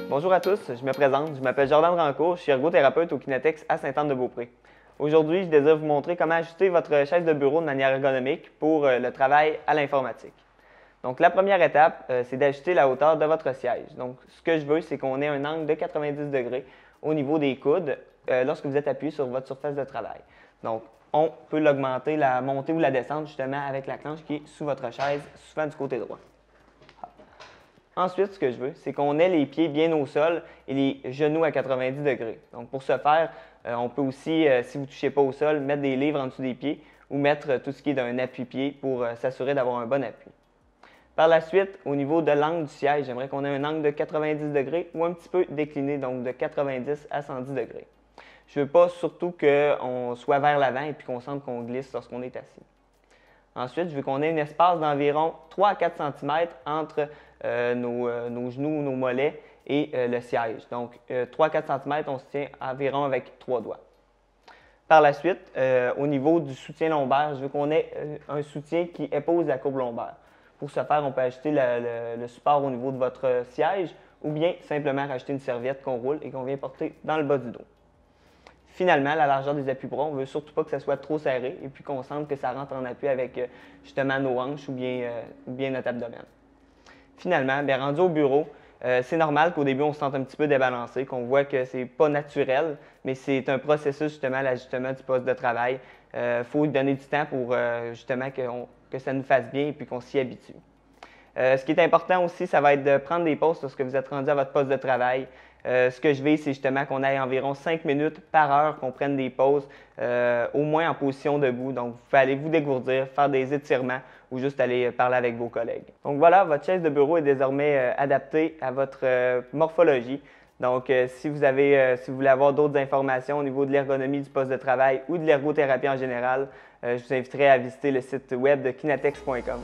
Bonjour à tous, je me présente, je m'appelle Jordan Rancourt, je suis ergothérapeute au Kinetex à Sainte-Anne-de-Beaupré. Aujourd'hui, je désire vous montrer comment ajuster votre chaise de bureau de manière ergonomique pour le travail à l'informatique. Donc, la première étape, c'est d'ajuster la hauteur de votre siège. Donc, ce que je veux, c'est qu'on ait un angle de 90 degrés au niveau des coudes lorsque vous êtes appuyé sur votre surface de travail. Donc, on peut l'augmenter, la monter ou la descendre justement avec la planche qui est sous votre chaise, souvent du côté droit. Ensuite, ce que je veux, c'est qu'on ait les pieds bien au sol et les genoux à 90 degrés. Donc, pour ce faire, on peut aussi, si vous ne touchez pas au sol, mettre des livres en dessous des pieds ou mettre tout ce qui est d'un appui-pied pour s'assurer d'avoir un bon appui. Par la suite, au niveau de l'angle du siège, j'aimerais qu'on ait un angle de 90 degrés ou un petit peu décliné, donc de 90 à 110 degrés. Je ne veux pas surtout qu'on soit vers l'avant et puis qu'on sente qu'on glisse lorsqu'on est assis. Ensuite, je veux qu'on ait un espace d'environ 3 à 4 cm entre nos genoux ou nos mollets et le siège. Donc, 3 à 4 cm, on se tient environ avec 3 doigts. Par la suite, au niveau du soutien lombaire, je veux qu'on ait un soutien qui épouse la courbe lombaire. Pour ce faire, on peut ajouter le support au niveau de votre siège ou bien simplement rajouter une serviette qu'on roule et qu'on vient porter dans le bas du dos. Finalement, la largeur des appuis-bras, on ne veut surtout pas que ça soit trop serré et puis qu'on sente que ça rentre en appui avec justement nos hanches ou bien notre abdomen. Finalement, bien, rendu au bureau, c'est normal qu'au début, on se sente un petit peu débalancé, qu'on voit que ce n'est pas naturel, mais c'est un processus justement, l'ajustement du poste de travail. Il faut donner du temps pour justement que ça nous fasse bien et puis qu'on s'y habitue. Ce qui est important aussi, ça va être de prendre des pauses lorsque vous êtes rendu à votre poste de travail. Ce que je vais, c'est justement qu'on ait environ 5 minutes par heure, qu'on prenne des pauses, au moins en position debout. Donc, vous pouvez aller vous dégourdir, faire des étirements ou juste aller parler avec vos collègues. Donc voilà, votre chaise de bureau est désormais adaptée à votre morphologie. Donc, si vous voulez avoir d'autres informations au niveau de l'ergonomie du poste de travail ou de l'ergothérapie en général, je vous inviterai à visiter le site web de kinetex.com.